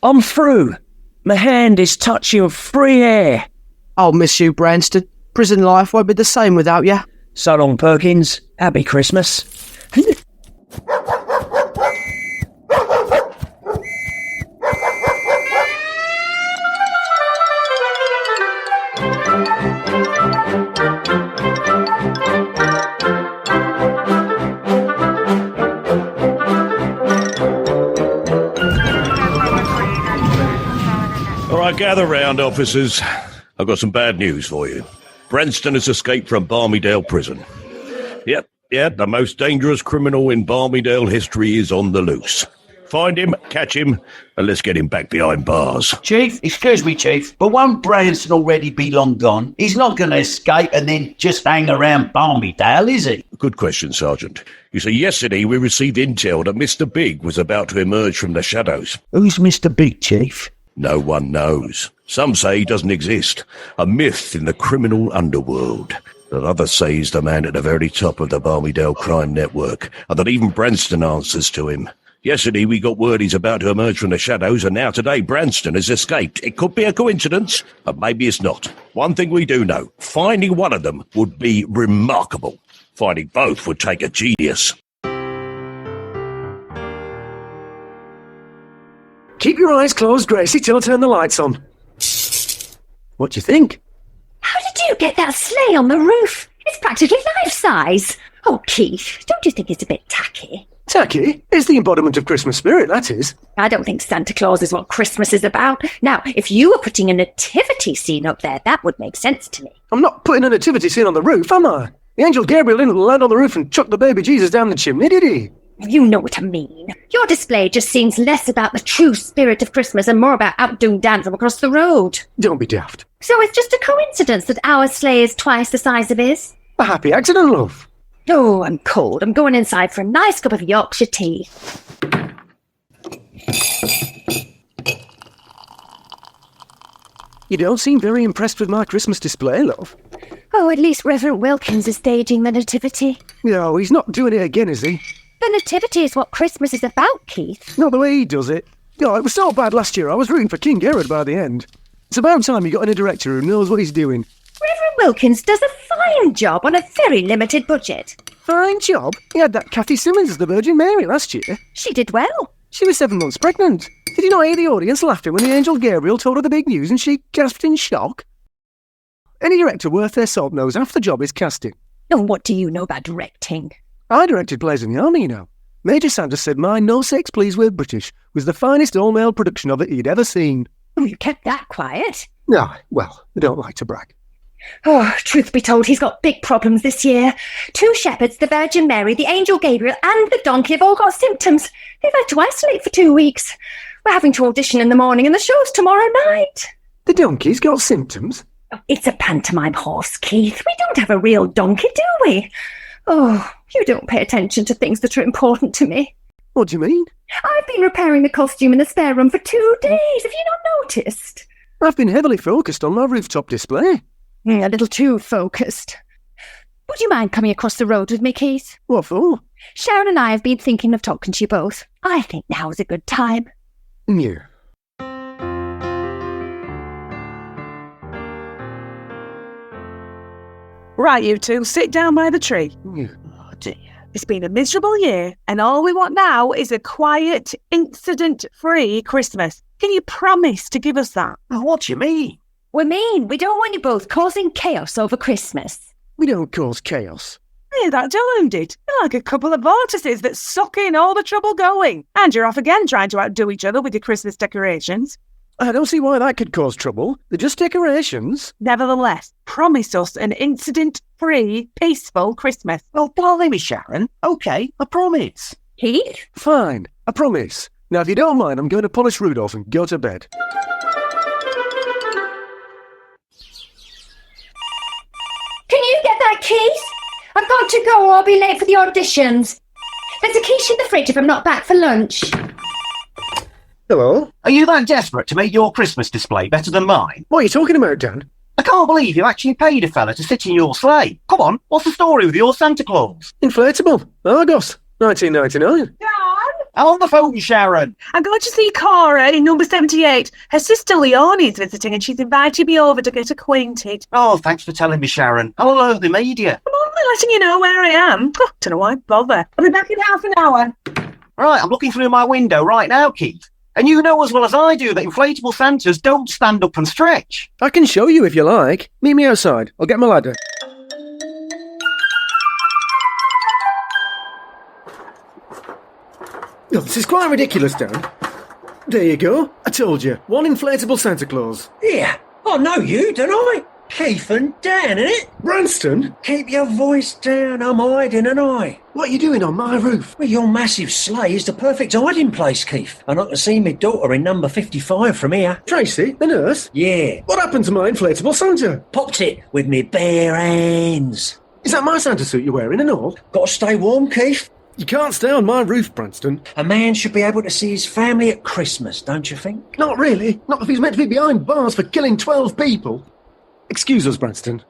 I'm through. My hand is touching free air. I'll miss you, Branston. Prison life won't be the same without you. So long, Perkins. Happy Christmas. All right, gather round, officers. I've got some bad news for you. Branston has escaped from Barmydale prison. Yep, the most dangerous criminal in Barmydale history is on the loose. Find him, catch him, and let's get him back behind bars. Chief, excuse me, Chief, but won't Branston already be long gone? He's not going to escape and then just hang around Barmydale, is he? Good question, Sergeant. You see, yesterday we received intel that Mr. Big was about to emerge from the shadows. Who's Mr. Big, Chief? No one knows. Some say he doesn't exist. A myth in the criminal underworld. But others say he's the man at the very top of the Barmydale crime network, and that even Branston answers to him. Yesterday we got word he's about to emerge from the shadows, and now today Branston has escaped. It could be a coincidence, but maybe it's not. One thing we do know, finding one of them would be remarkable. Finding both would take a genius. Keep your eyes closed, Gracie, till I turn the lights on. What do you think? How did you get that sleigh on the roof? It's practically life-size. Oh, Keith, don't you think it's a bit tacky? Tacky? It's the embodiment of Christmas spirit, that is. I don't think Santa Claus is what Christmas is about. Now, if you were putting a nativity scene up there, that would make sense to me. I'm not putting a nativity scene on the roof, am I? The angel Gabriel didn't land on the roof and chuck the baby Jesus down the chimney, did he? You know what I mean. Your display just seems less about the true spirit of Christmas and more about outdoing Dan from across the road. Don't be daft. So it's just a coincidence that our sleigh is twice the size of his? A happy accident, love. Oh, I'm cold. I'm going inside for a nice cup of Yorkshire tea. You don't seem very impressed with my Christmas display, love. Oh, at least Reverend Wilkins is staging the nativity. No, he's not doing it again, is he? The nativity is what Christmas is about, Keith. Not the way he does it. No, it was so bad last year, I was rooting for King Herod by the end. It's about time you got in a director who knows what he's doing. Reverend Wilkins does a fine job on a very limited budget. Fine job? He had that Kathy Simmons as the Virgin Mary last year. She did well. She was 7 months pregnant. Did you not hear the audience laughing when the angel Gabriel told her the big news and she gasped in shock? Any director worth their salt knows half the job is casting. Oh, what do you know about directing? I directed plays in the army, you know. Major Sanders said my No Sex Please We're British was the finest all-male production of it he'd ever seen. Oh, you kept that quiet. No, well, I don't like to brag. Oh, truth be told, he's got big problems this year. 2 shepherds, the Virgin Mary, the Angel Gabriel and the donkey have all got symptoms. They've had to isolate for 2 weeks. We're having to audition in the morning and the show's tomorrow night. The donkey's got symptoms? Oh, it's a pantomime horse, Keith. We don't have a real donkey, do we? Oh, you don't pay attention to things that are important to me. What do you mean? I've been repairing the costume in the spare room for 2 days. Have you not noticed? I've been heavily focused on my rooftop display. A little too focused. Would you mind coming across the road with me, Keith? What for? Sharon and I have been thinking of talking to you both. I think now is a good time. Yeah. Right, you two, sit down by the tree. Yeah. Oh dear. It's been a miserable year, and all we want now is a quiet, incident-free Christmas. Can you promise to give us that? What do you mean? We mean, we don't want you both causing chaos over Christmas. We don't cause chaos. Yeah, that Howland did. You're like a couple of vortices that suck in all the trouble going. And you're off again trying to outdo each other with your Christmas decorations. I don't see why that could cause trouble. They're just decorations. Nevertheless, promise us an incident-free, peaceful Christmas. Well, blimey, Sharon. OK, I promise. Keith? Fine, I promise. Now, if you don't mind, I'm going to polish Rudolph and go to bed. Can you get that, Keith? I've got to go or I'll be late for the auditions. There's a quiche in the fridge if I'm not back for lunch. Hello? Are you that desperate to make your Christmas display better than mine? What are you talking about, Dan? I can't believe you actually paid a fella to sit in your sleigh. Come on, what's the story with your Santa Claus? Inflatable. Argos. 1999. Dan? I'm on the phone, Sharon. I'm going to see Cora in number 78. Her sister Leonie's visiting and she's invited me over to get acquainted. Oh, thanks for telling me, Sharon. How on earth they made you? I'm only letting you know where I am. Oh, don't know why bother. I'll be back in half an hour. Right, I'm looking through my window right now, Keith. And you know as well as I do that inflatable Santas don't stand up and stretch. I can show you if you like. Meet me outside. I'll get my ladder. Oh, this is quite ridiculous, Dan. There you go. I told you. One inflatable Santa Claus. Yeah, I know you, don't I? Keith and Dan, innit? Branston? Keep your voice down, I'm hiding, and I. What are you doing on my roof? Well, your massive sleigh is the perfect hiding place, Keith. And I can see my daughter in number 55 from here. Tracy, the nurse? Yeah, What happened to my inflatable Santa? popped it with me bare hands. Is that my Santa suit you're wearing and all? Got to stay warm, Keith. You can't stay on my roof, Branston. A man should be able to see his family at Christmas, don't you think? Not really. Not if he's meant to be behind bars for killing 12 people. Excuse us, Branston.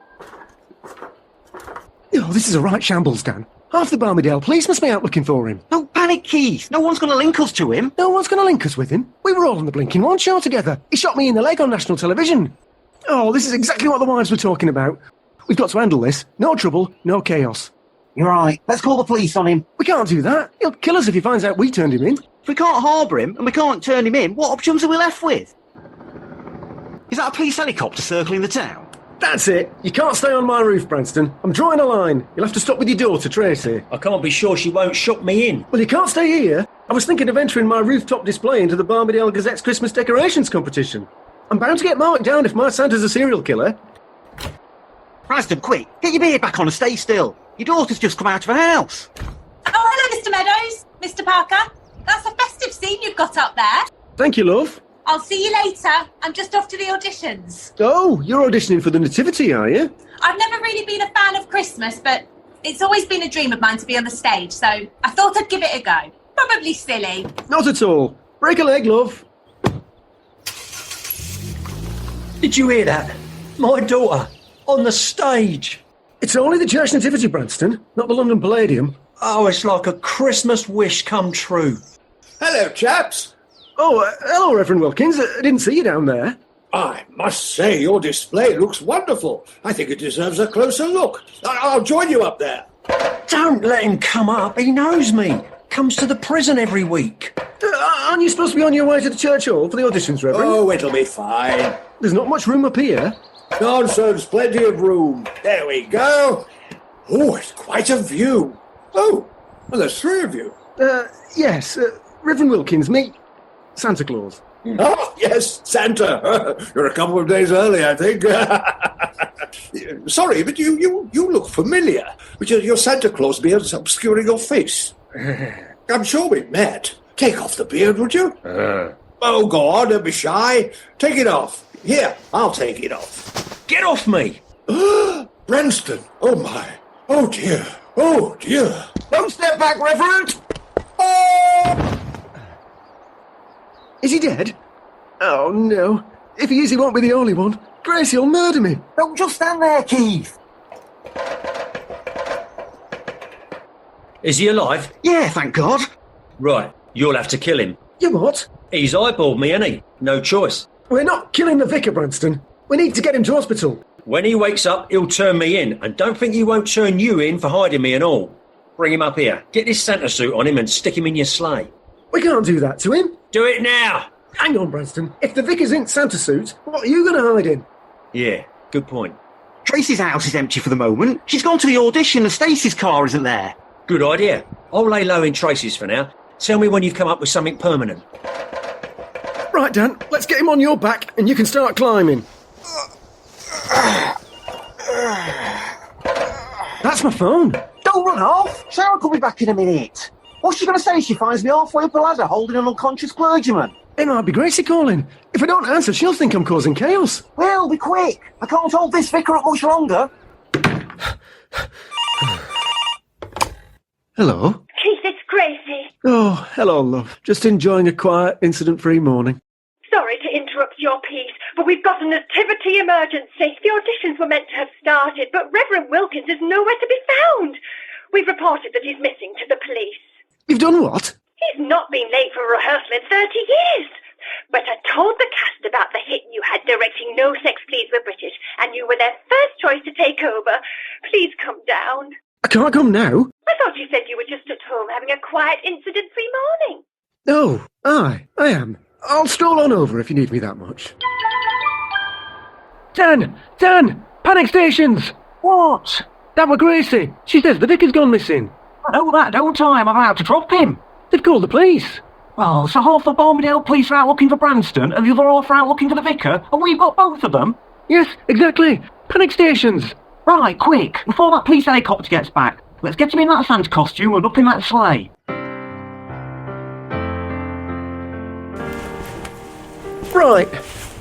Oh, this is a right shambles, Dan. Half the Barmydale police must be out looking for him. Don't panic, Keith. No one's going to link us to him. No one's going to link us with him. We were all on the blinking one show together. He shot me in the leg on national television. Oh, this is exactly what the wives were talking about. We've got to handle this. No trouble, no chaos. You're right. Let's call the police on him. We can't do that. He'll kill us if he finds out we turned him in. If we can't harbour him and we can't turn him in, what options are we left with? Is that a police helicopter circling the town? That's it. You can't stay on my roof, Branston. I'm drawing a line. You'll have to stop with your daughter, Tracy. I can't be sure she won't shut me in. Well, you can't stay here. I was thinking of entering my rooftop display into the Barmydale Gazette's Christmas decorations competition. I'm bound to get marked down if my Santa's a serial killer. Branston, quick. Get your beard back on and stay still. Your daughter's just come out of her house. Oh, hello, Mr. Meadows. Mr. Parker. That's a festive scene you've got up there. Thank you, love. I'll see you later. I'm just off to the auditions. Oh, you're auditioning for the Nativity, are you? I've never really been a fan of Christmas, but it's always been a dream of mine to be on the stage, so I thought I'd give it a go. Probably silly. Not at all. Break a leg, love. Did you hear that? My daughter, on the stage. It's only the Church Nativity, Branston, not the London Palladium. Oh, it's like a Christmas wish come true. Hello, chaps. Oh, hello, Reverend Wilkins. I didn't see you down there. I must say your display looks wonderful. I think it deserves a closer look. I'll join you up there. Don't let him come up. He knows me. Comes to the prison every week. Aren't you supposed to be on your way to the church hall for the auditions, Reverend? Oh, it'll be fine. There's not much room up here. Nonsense, plenty of room. There we go. Oh, it's quite a view. Oh, well, there's three of you. Yes, Reverend Wilkins, meet Santa Claus. Oh, yes, Santa. You're a couple of days early, I think. Sorry, but you look familiar. But your Santa Claus beard's obscuring your face. I'm sure we met. Take off the beard, would you? Oh, go on, don't be shy. Take it off. Here, I'll take it off. Get off me! Branston, oh my. Oh dear. Oh dear. Don't step back, Reverend. Oh! Is he dead? Oh, no. If he is, he won't be the only one. Gracie will murder me. Don't just stand there, Keith. Is he alive? Yeah, thank God. Right, you'll have to kill him. You what? He's eyeballed me, ain't he? No choice. We're not killing the vicar, Branston. We need to get him to hospital. When he wakes up, he'll turn me in, and don't think he won't turn you in for hiding me and all. Bring him up here. Get this Santa suit on him and stick him in your sleigh. We can't do that to him. Do it now! Hang on, Branston. If the vicar's in Santa suit, what are you going to hide in? Yeah, good point. Tracy's house is empty for the moment. She's gone to the audition and Stacey's car isn't there. Good idea. I'll lay low in Tracy's for now. Tell me when you've come up with something permanent. Right, Dan, let's get him on your back and you can start climbing. That's my phone. Don't run off. Sharon could be back in a minute. What's she going to say if she finds me halfway up a ladder holding an unconscious clergyman? It might be Gracie calling. If I don't answer, she'll think I'm causing chaos. Well, be quick. I can't hold this vicar up much longer. Hello? Keith, it's Gracie. Oh, hello, love. Just enjoying a quiet, incident-free morning. Sorry to interrupt your piece, but we've got a nativity emergency. The auditions were meant to have started, but Reverend Wilkins is nowhere to be found. We've reported that he's missing to the police. You've done what? He's not been late for rehearsal in 30 years. But I told the cast about the hit you had directing No Sex Please We're British, and you were their first choice to take over. Please come down. I can't come now. I thought you said you were just at home having a quiet, incident-free morning. Oh, aye, I am. I'll stroll on over if you need me that much. Dan! Panic stations! What? That were Gracie. She says the vicar's gone missing. I know that, don't I? I'm about to drop him. They've called the police. Well, so half the Barmydale police are out looking for Branston and the other half are out looking for the vicar, and we've got both of them? Yes, exactly. Panic stations. Right, quick, before that police helicopter gets back. Let's get him in that Santa costume and up in that sleigh. Right,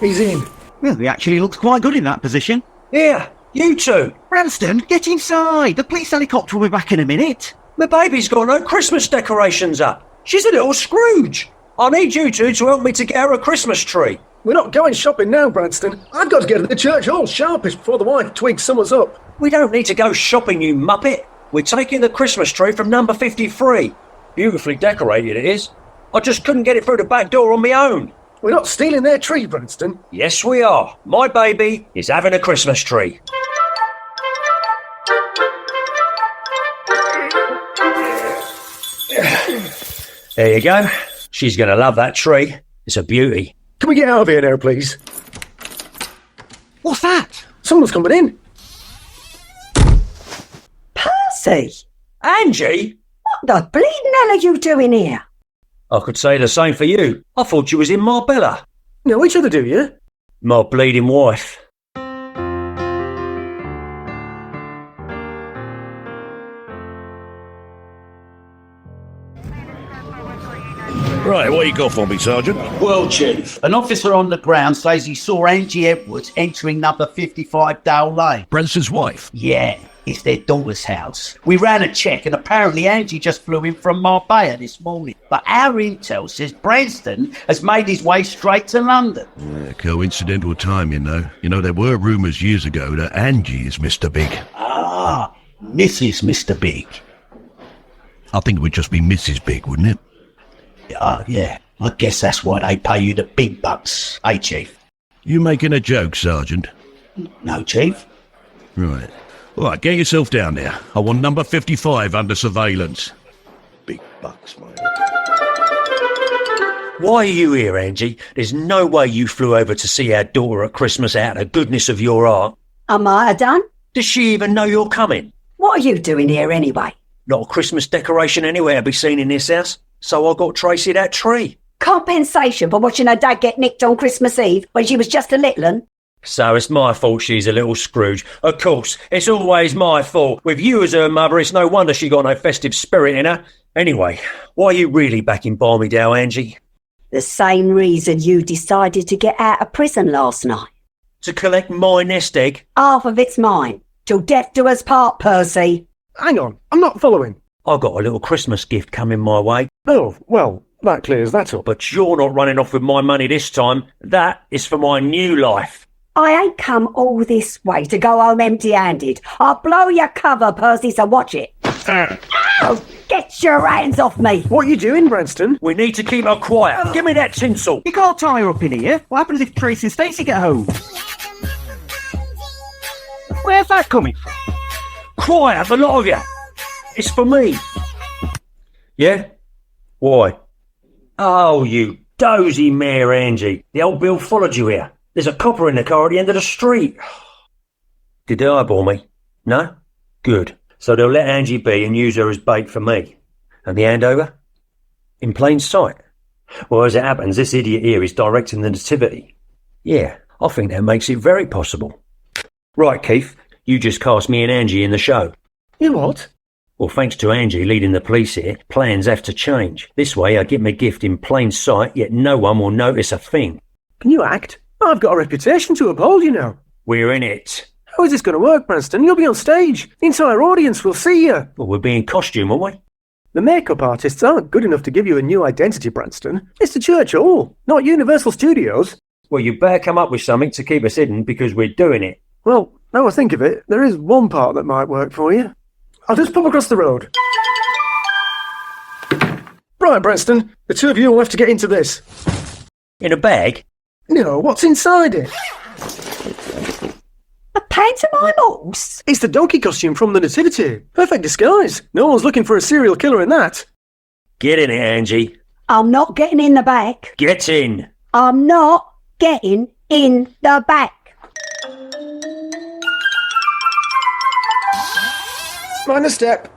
he's in. Well, he actually looks quite good in that position. Here, you two. Branston, get inside. The police helicopter will be back in a minute. My baby's got no Christmas decorations up. She's a little Scrooge. I need you two to help me to get her a Christmas tree. We're not going shopping now, Branston. I've got to get to the church hall sharpish before the wife twigs summers up. We don't need to go shopping, you muppet. We're taking the Christmas tree from number 53. Beautifully decorated it is. I just couldn't get it through the back door on my own. We're not stealing their tree, Branston. Yes, we are. My baby is having a Christmas tree. There you go. She's going to love that tree. It's a beauty. Can we get out of here now, please? What's that? Someone's coming in. Percy! Angie? What the bleeding hell are you doing here? I could say the same for you. I thought you was in Marbella. Know each other, do you? My bleeding wife. Right, what you got for me, Sergeant? Well, Chief, an officer on the ground says he saw Angie Edwards entering number 55 Dale Lane. Branston's wife? Yeah, it's their daughter's house. We ran a check and apparently Angie just flew in from Marbella this morning. But our intel says Branston has made his way straight to London. Yeah, coincidental time, you know. You know, there were rumours years ago that Angie is Mr. Big. Ah, Mrs. Mr. Big. I think it would just be Mrs. Big, wouldn't it? Yeah. I guess that's why they pay you the big bucks, eh, Chief? You making a joke, Sergeant? No, Chief. Right. All right, get yourself down there. I want number 55 under surveillance. Big bucks, mate. Why are you here, Angie? There's no way you flew over to see our daughter at Christmas out of the goodness of your heart. I might have done. Does she even know you're coming? What are you doing here anyway? Not a Christmas decoration anywhere to be seen in this house, so I got Tracy that tree. Compensation for watching her dad get nicked on Christmas Eve when she was just a little un? So it's my fault she's a little Scrooge. Of course, it's always my fault. With you as her mother, it's no wonder she got no festive spirit in her. Anyway, why are you really back in Barmydale, Angie? The same reason you decided to get out of prison last night. To collect my nest egg? Half of it's mine. Till death do us part, Percy. Hang on, I'm not following. I got a little Christmas gift coming my way. Oh, well, that clears that up. But you're not running off with my money this time. That is for my new life. I ain't come all this way to go home empty-handed. I'll blow your cover, Percy, so watch it. Oh, get your hands off me. What are you doing, Branston? We need to keep her quiet. Give me that tinsel. You can't tie her up in here. What happens if Tracy and Stacey get home? Where's that coming from? Quiet, the lot of you. It's for me. Yeah? Why? Oh, you dozy mare, Angie. The old Bill followed you here. There's a copper in the car at the end of the street. Did they eyeball me? No? Good. So they'll let Angie be and use her as bait for me. And the handover? In plain sight. Well, as it happens, this idiot here is directing the nativity. Yeah, I think that makes it very possible. Right, Keith, you just cast me and Angie in the show. You what? Well, thanks to Angie leading the police here, plans have to change. This way I get my gift in plain sight, yet no one will notice a thing. Can you act? I've got a reputation to uphold, you know. We're in it. How is this going to work, Branston? You'll be on stage. The entire audience will see you. Well, we'll be in costume, won't we? The makeup artists aren't good enough to give you a new identity, Branston. It's the church hall, not Universal Studios. Well, you better come up with something to keep us hidden because we're doing it. Well, now I think of it, there is one part that might work for you. I'll just pop across the road. Right, Branston, the two of you will have to get into this. In a bag? No, what's inside it? A pantomime horse? It's the donkey costume from the Nativity. Perfect disguise. No one's looking for a serial killer in that. Get in it, Angie. I'm not getting in the back. Get in. I'm not getting in the back. Mind a step.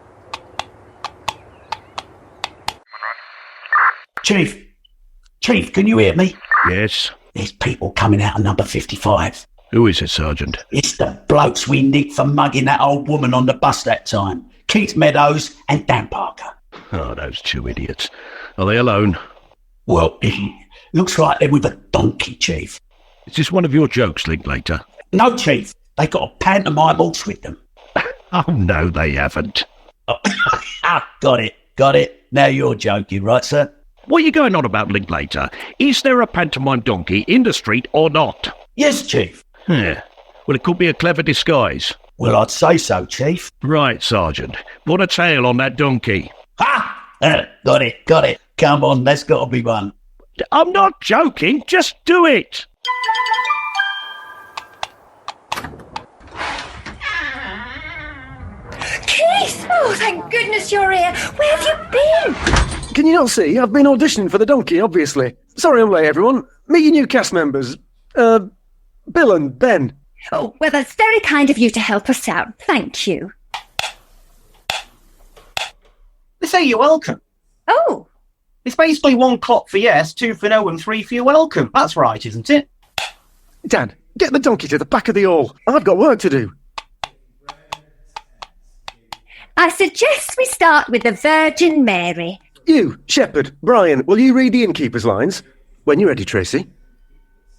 Chief, can you hear me? Yes. There's people coming out of number 55. Who is it, Sergeant? It's the blokes we nicked for mugging that old woman on the bus that time. Keith Meadows and Dan Parker. Oh, those two idiots. Are they alone? Well, it looks like they're with a donkey, Chief. Is this one of your jokes, Linklater? No, Chief. They got a pantomime horse with them. Oh, no, they haven't. Got it. Now you're joking, right, sir? What are you going on about, Linklater? Is there a pantomime donkey in the street or not? Yes, Chief. Yeah. Well, it could be a clever disguise. Well, I'd say so, Chief. Right, Sergeant. Put a tail on that donkey. Ha! Got it. Come on, that's got to be one. I'm not joking. Just do it. Keith! Oh, thank goodness you're here. Where have you been? Can you not see? I've been auditioning for the donkey, obviously. Sorry I'm late, everyone. Meet your new cast members. Bill and Ben. Oh, well, that's very kind of you to help us out. Thank you. They say you're welcome. Oh. It's basically 1 clap for yes, 2 for no, and 3 for you're welcome. That's right, isn't it? Dan, get the donkey to the back of the hall. I've got work to do. I suggest we start with the Virgin Mary. You, Shepherd, Brian, will you read the innkeeper's lines? When you're ready, Tracy.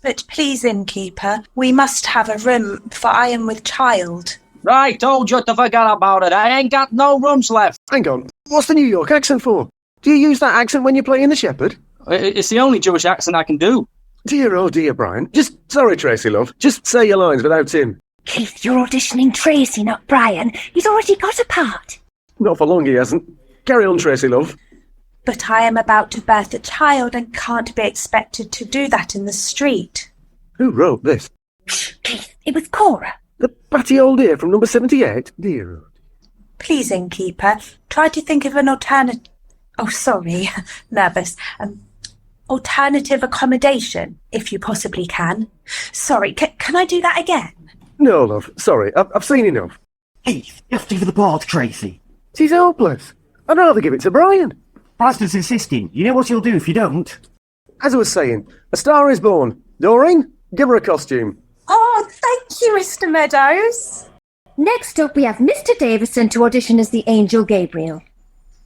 But please, innkeeper, we must have a room, for I am with child. Right, told you to forget about it. I ain't got no rooms left. Hang on, what's the New York accent for? Do you use that accent when you're playing the Shepherd? It's the only Jewish accent I can do. Dear, oh dear, Brian. Sorry, Tracy, love. Just say your lines without Tim. Keith, you're auditioning Tracy, not Brian. He's already got a part. Not for long, he hasn't. Carry on, Tracy, love. But I am about to birth a child and can't be expected to do that in the street. Who wrote this? Keith, it was Cora. The batty old dear from number 78? Dear, oh. Please, innkeeper, try to think of an alternative... Oh, sorry, nervous. Alternative accommodation, if you possibly can. Sorry, can I do that again? No, love. Sorry, I've seen enough. Heath, you have to for the part, Tracy. She's hopeless. I'd rather give it to Brian. Branston's insisting. You know what he'll do if you don't? As I was saying, a star is born. Doreen, give her a costume. Oh, thank you, Mr. Meadows. Next up, we have Mr. Davison to audition as the Angel Gabriel.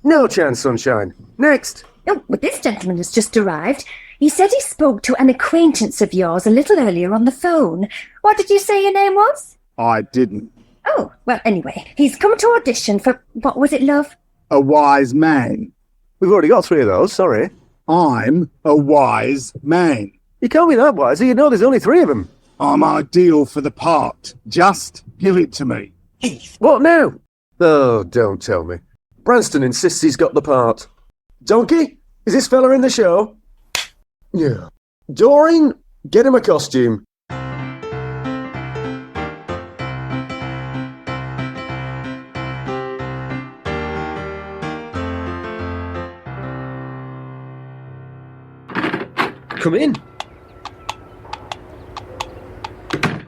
No chance, sunshine. Next. Oh, but this gentleman has just arrived. He said he spoke to an acquaintance of yours a little earlier on the phone. What did you say your name was? I didn't. Oh, well, anyway, he's come to audition for, what was it, love? A wise man. We've already got 3 of those, sorry. I'm a wise man. You can't be that wise, you know there's only 3 of them. I'm ideal for the part. Just give it to me. What now? Oh, don't tell me. Branston insists he's got the part. Donkey, is this fella in the show? Yeah. Doreen, get him a costume. Come in. Can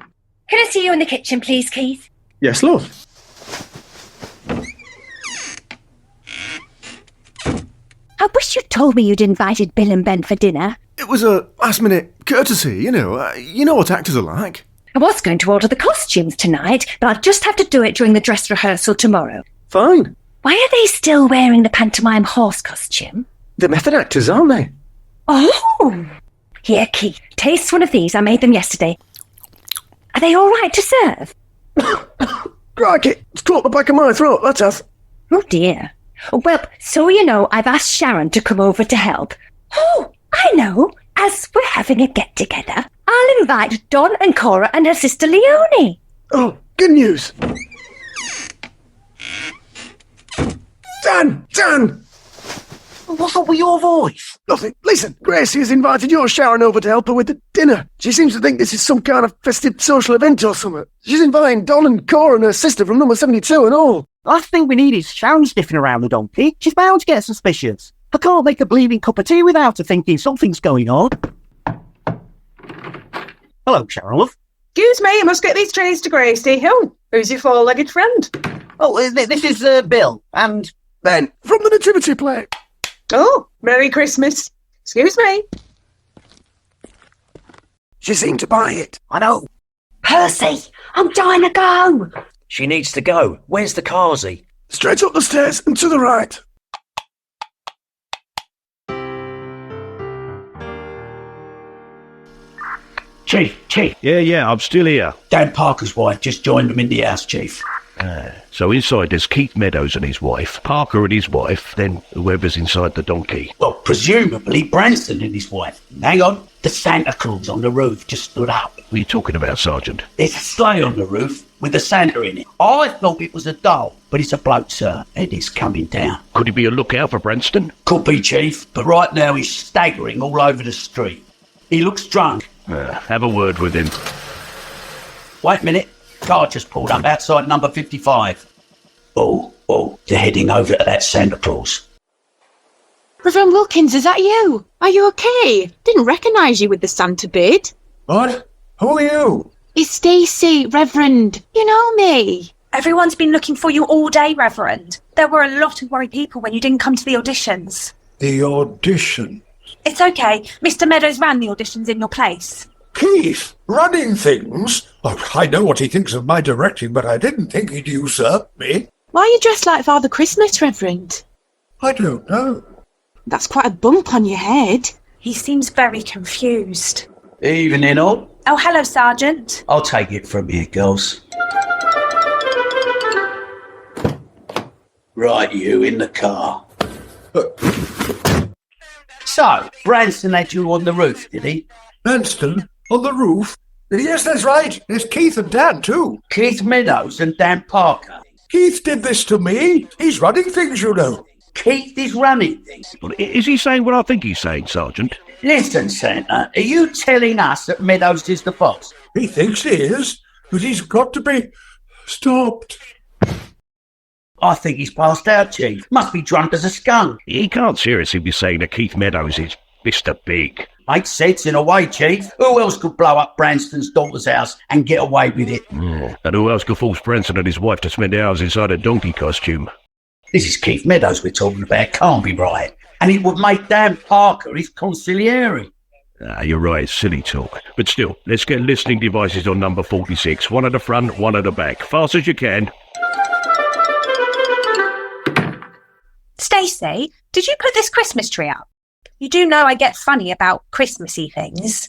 I see you in the kitchen, please, Keith? Yes, love. I wish you'd told me you'd invited Bill and Ben for dinner. It was a last-minute courtesy, you know. You know what actors are like. I was going to order the costumes tonight, but I'll just have to do it during the dress rehearsal tomorrow. Fine. Why are they still wearing the pantomime horse costume? They're method actors, aren't they? Oh! Here, Keith, taste one of these. I made them yesterday. Are they all right to serve? Crikey, it's caught the back of my throat, that has. Oh, dear. Well, so you know, I've asked Sharon to come over to help. Oh, I know. As we're having a get-together, I'll invite Don and Cora and her sister Leonie. Oh, good news. Dan! What's up with your voice? Nothing. Listen, Gracie has invited your Sharon over to help her with the dinner. She seems to think this is some kind of festive social event or something. She's inviting Don and Cora and her sister from number 72 and all. Last thing we need is Sharon sniffing around the donkey. She's bound to get suspicious. I can't make a bleeding cup of tea without her thinking something's going on. Hello, Sharon, love. Excuse me, I must get these trays to Gracie. Oh, who's your four-legged friend? Oh, this is Bill and Ben from the Nativity play. Oh, Merry Christmas. Excuse me. She seemed to buy it. I know. Percy, I'm dying to go. She needs to go. Where's the carsy? Straight up the stairs and to the right. Chief. Yeah, I'm still here. Dan Parker's wife just joined them in the house, Chief. So inside there's Keith Meadows and his wife, Parker and his wife, then whoever's inside the donkey. Well, presumably Branston and his wife. Hang on, the Santa Claus on the roof just stood up. What are you talking about, Sergeant? There's a sleigh on the roof with a Santa in it. I thought it was a doll, but it's a bloke, sir, and it's coming down. Could he be a lookout for Branston? Could be, Chief, but right now he's staggering all over the street. He looks drunk. Have a word with him. Wait a minute. Car just pulled up outside number 55. Oh, they're heading over to that Santa Claus. Reverend Wilkins, is that you? Are you okay? Didn't recognise you with the Santa beard. What? Who are you? It's Stacey, Reverend. You know me. Everyone's been looking for you all day, Reverend. There were a lot of worried people when you didn't come to the auditions. The audition? It's okay. Mr. Meadows ran the auditions in your place. Keith, running things? Oh, I know what he thinks of my directing, but I didn't think he'd usurp me. Why are you dressed like Father Christmas, Reverend? I don't know. That's quite a bump on your head. He seems very confused. Evening all. Oh, hello, Sergeant. I'll take it from here, girls. Right, you in the car. So, Branston had you on the roof, did he? Branston? On the roof? Yes, that's right. There's Keith and Dan, too. Keith Meadows and Dan Parker. Keith did this to me. He's running things, you know. Keith is running things. Well, is he saying what I think he's saying, Sergeant? Listen, Santa, are you telling us that Meadows is the boss? He thinks he is, but he's got to be stopped. I think he's passed out, Chief. Must be drunk as a skunk. He can't seriously be saying that Keith Meadows is Mr. Big. Makes sense in a way, Chief. Who else could blow up Branston's daughter's house and get away with it? Yeah. And who else could force Branston and his wife to spend hours inside a donkey costume? This is Keith Meadows we're talking about. Can't be right. And it would make Dan Parker his consigliere. You're right, it's silly talk. But still, let's get listening devices on number 46. One at the front, one at the back. Fast as you can. Stacey, did you put this Christmas tree up? You do know I get funny about Christmassy things.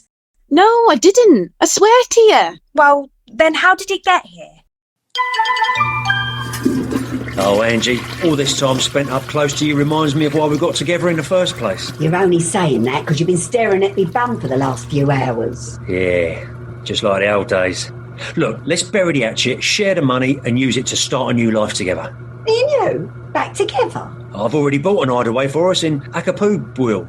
No, I didn't. I swear to you. Well, then how did it get here? Oh, Angie, all this time spent up close to you reminds me of why we got together in the first place. You're only saying that because you've been staring at me bum for the last few hours. Yeah, just like the old days. Look, let's bury the hatchet, share the money and use it to start a new life together. Me and you? Back together? I've already bought an hideaway for us in Acapulco.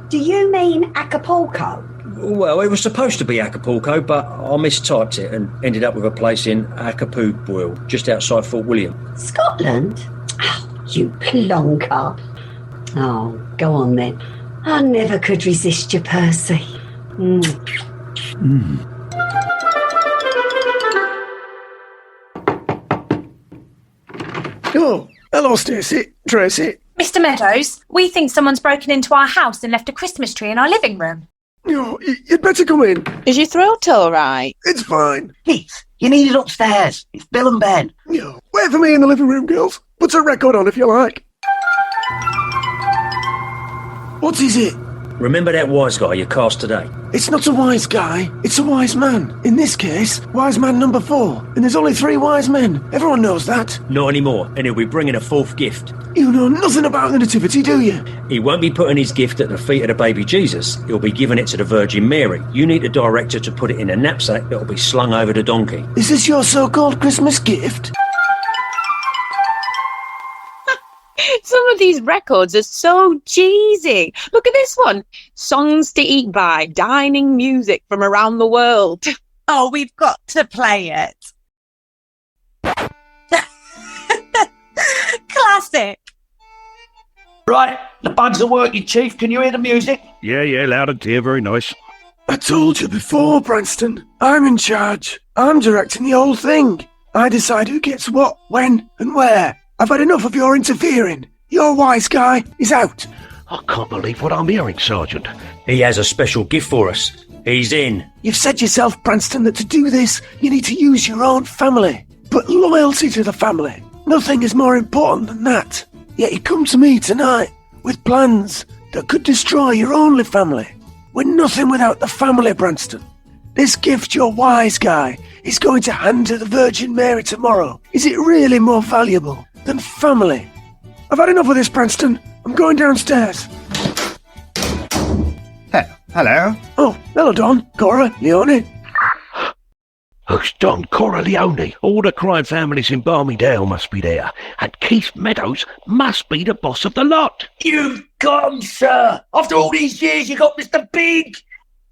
Do you mean Acapulco? Well, it was supposed to be Acapulco, but I mistyped it and ended up with a place in Acapulco, just outside Fort William. Scotland? Oh, you plonker. Oh, go on then. I never could resist you, Percy. Oh, hello, Stacey. Tracy. Mr. Meadows, we think someone's broken into our house and left a Christmas tree in our living room. Oh, you'd better come in. Is your throat all right? It's fine. Keith, you need it upstairs. It's Bill and Ben. Oh, wait for me in the living room, girls. Put a record on if you like. What is it? Remember that wise guy you cast today? It's not a wise guy, it's a wise man. In this case, wise man number 4. And there's only 3 wise men. Everyone knows that. Not anymore, and he'll be bringing a 4th gift. You know nothing about the Nativity, do you? He won't be putting his gift at the feet of the baby Jesus. He'll be giving it to the Virgin Mary. You need a director to put it in a knapsack that'll be slung over the donkey. Is this your so-called Christmas gift? Someone of these records are so cheesy. Look at this one. Songs to Eat By, dining music from around the world. Oh, we've got to play it. Classic. Right, the bugs are working, Chief. Can you hear the music? Yeah, loud and clear, very nice. I told you before, Branston. I'm in charge. I'm directing the whole thing. I decide who gets what, when, and where. I've had enough of your interfering. Your wise guy is out. I can't believe what I'm hearing, Sergeant. He has a special gift for us. He's in. You've said yourself, Branston, that to do this, you need to use your own family. But loyalty to the family. Nothing is more important than that. Yet you come to me tonight with plans that could destroy your only family. We're nothing without the family, Branston. This gift your wise guy is going to hand to the Virgin Mary tomorrow. Is it really more valuable than family? I've had enough of this, Branston. I'm going downstairs. Hello? Oh, hello, Don, Cora, Leone. Oh, it's Don Corleone. All the crime families in Barmydale must be there. And Keith Meadows must be the boss of the lot. You've got him, sir. After all these years, you got Mr. Big.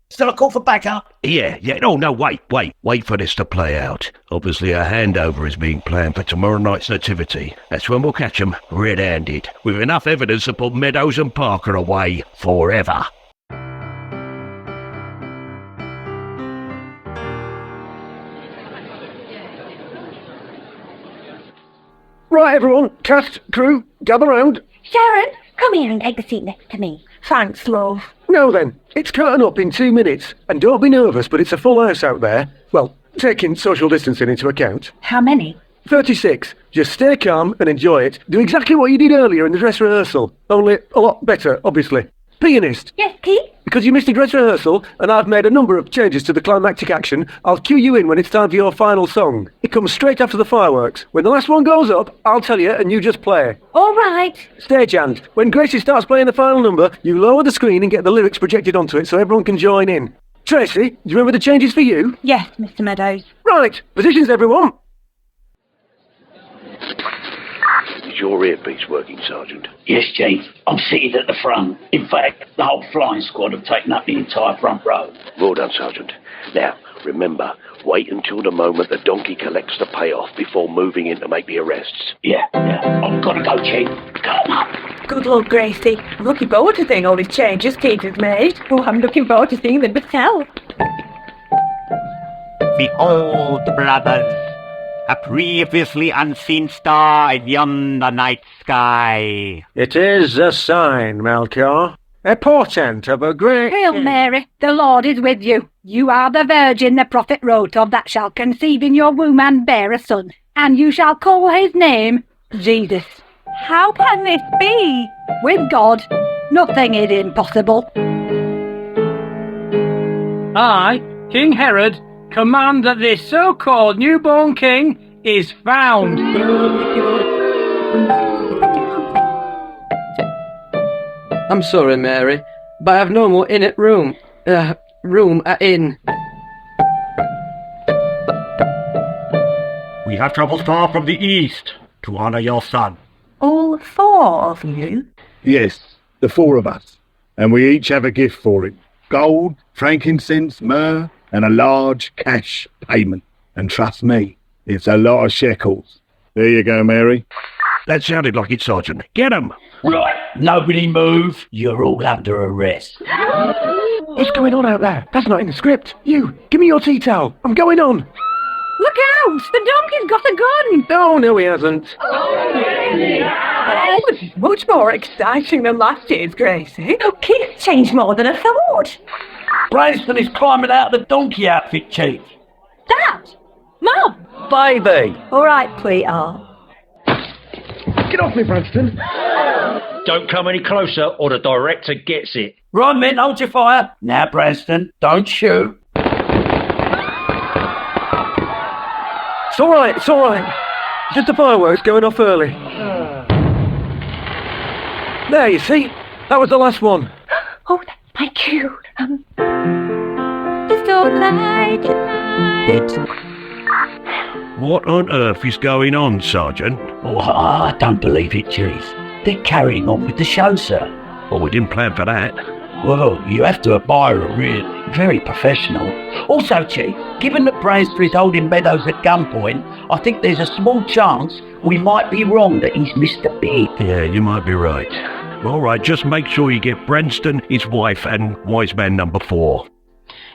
Still a call for backup? Yeah. Oh, no, wait. Wait for this to play out. Obviously, a handover is being planned for tomorrow night's nativity. That's when we'll catch 'em red-handed, with enough evidence to put Meadows and Parker away forever. Right, everyone, cast, crew, gather round. Sharon, come here and take the seat next to me. Thanks, love. Now then, it's curtain up in 2 minutes. And don't be nervous, but it's a full house out there. Well, taking social distancing into account. How many? 36. Just stay calm and enjoy it. Do exactly what you did earlier in the dress rehearsal. Only a lot better, obviously. Pianist. Yes, Pete? Because you missed the dress rehearsal, and I've made a number of changes to the climactic action, I'll cue you in when it's time for your final song. It comes straight after the fireworks. When the last one goes up, I'll tell you and you just play. All right. Stagehand. When Gracie starts playing the final number, you lower the screen and get the lyrics projected onto it so everyone can join in. Tracy, do you remember the changes for you? Yes, Mr. Meadows. Right. Positions, everyone. Is your earpiece working, Sergeant? Yes, Chief. I'm seated at the front. In fact, the whole flying squad have taken up the entire front row. Well done, Sergeant. Now, remember, wait until the moment the donkey collects the payoff before moving in to make the arrests. Yeah. I've got to go, Chief. Come up. Good luck, Gracie. I'm looking forward to seeing all these changes Keith has made. Oh, I'm looking forward to seeing them myself. Behold, brothers, a previously unseen star in yonder night sky. It is a sign, Melchior. A portent of a great... Hail Mary, the Lord is with you. You are the virgin the prophet wrote of that shall conceive in your womb and bear a son, and you shall call his name Jesus. How can this be? With God, nothing is impossible. I, King Herod, command that this so-called newborn king is found. I'm sorry, Mary, but I've no more inn at room at inn. We have travelled far from the east to honour your son. All four of you? Yes, the four of us. And we each have a gift for him. Gold, frankincense, myrrh, and a large cash payment. And trust me, it's a lot of shekels. There you go, Mary. That sounded like it, Sergeant. Get 'em! Right, nobody move. You're all under arrest. What's going on out there? That's not in the script. You, give me your tea towel. I'm going on. Look out! The donkey's got a gun! Oh, no, he hasn't. Oh, it's much more exciting than last year's, Gracie. Oh, Keith's changed more than I thought. Branston is climbing out of the donkey outfit, Chief. Dad! Mum! Baby! All right, sweetheart. Get off me, Branston. Don't come any closer or the director gets it. Right, men, hold your fire. Now, Branston, don't shoot. It's all right. Just the fireworks going off early. There, you see? That was the last one. Oh, that's my cue. It's all light tonight. What on earth is going on, Sergeant? Oh, I don't believe it, Chief. They're carrying on with the show, sir. Well, we didn't plan for that. Well, you have to admire her, really. Very professional. Also, Chief, given that Branston is holding Meadows at gunpoint, I think there's a small chance we might be wrong that he's missed a bit. Yeah, you might be right. All right, just make sure you get Branston, his wife, and wise man number 4.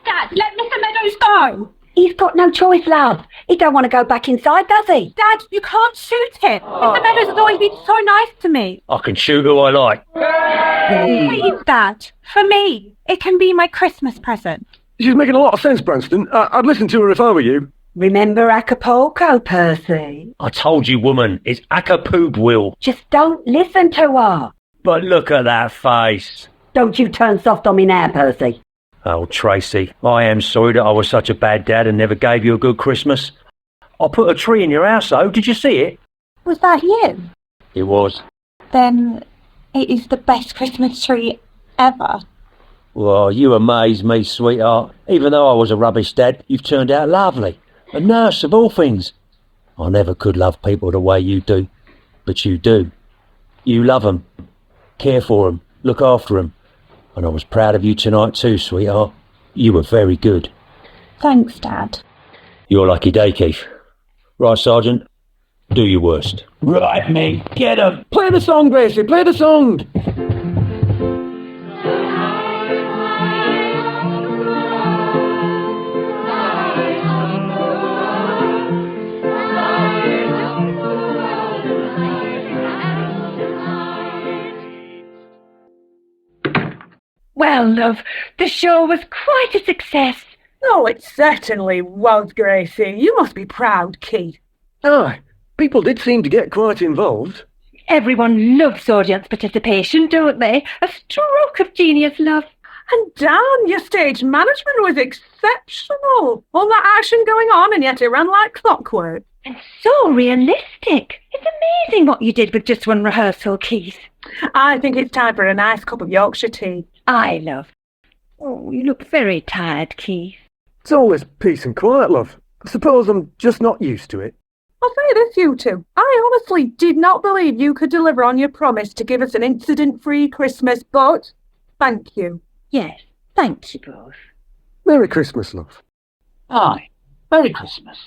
Dad, let Mr. Meadows go. He's got no choice, love. He don't want to go back inside, does he? Dad, you can't shoot him. Mr. Meadows has always been so nice to me. I can shoot who I like. Please, Dad. For me. It can be my Christmas present. She's making a lot of sense, Branston. I'd listen to her if I were you. Remember Acapulco, Percy? I told you, woman, it's Acapulco, Will. Just don't listen to her. But look at that face. Don't you turn soft on me now, Percy. Oh, Tracy, I am sorry that I was such a bad dad and never gave you a good Christmas. I put a tree in your house, though. Did you see it? Was that you? It was. Then it is the best Christmas tree ever. Well, you amaze me, sweetheart. Even though I was a rubbish dad, you've turned out lovely. A nurse of all things. I never could love people the way you do. But you do. You love them. Care for them. Look after them. And I was proud of you tonight too, sweetheart. You were very good. Thanks, Dad. You're lucky day, Keith. Right, Sergeant. Do your worst. Right, me. Get him. Play the song, Gracie. Play the song. Well, love, the show was quite a success. Oh, it certainly was, Gracie. You must be proud, Keith. Aye, people did seem to get quite involved. Everyone loves audience participation, don't they? A stroke of genius, love. And Dan, your stage management was exceptional. All that action going on, and yet it ran like clockwork. And so realistic. It's amazing what you did with just one rehearsal, Keith. I think it's time for a nice cup of Yorkshire tea. Aye, love. Oh, you look very tired, Keith. It's all this peace and quiet, love. I suppose I'm just not used to it. I'll say this, you two. I honestly did not believe you could deliver on your promise to give us an incident-free Christmas, but thank you. Yes, thank you both. Merry Christmas, love. Aye, Merry Christmas.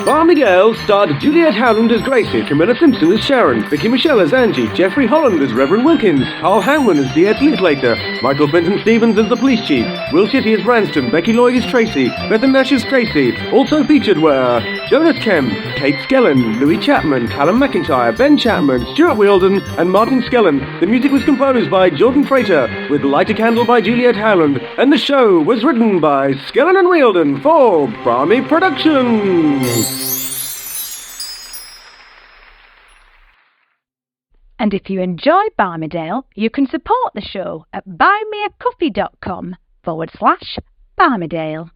Barmy Dale starred Juliet Howland as Gracie, Camilla Simpson as Sharon, Vicki Michelle as Angie, Jeffrey Holland as Reverend Wilkins, Karl Howman as D.S. Linklater, Michael Fenton-Stevens as the police chief, Will Chitty as Branston, Becky Lloyd as Tracy, Beth Nash as Gracie. Also featured were Jonas Kemp, Kate Skellern, Louis Chapman, Callum McIntyre, Ben Chapman, Stuart Wheeldon and Martin Skellern. The music was composed by Jordan Frater, with Light a Candle by Juliet Howland, and the show was written by Skellern and Wheeldon for Barmy Productions. And if you enjoy Barmydale, you can support the show at buymeacoffee.com/Barmydale.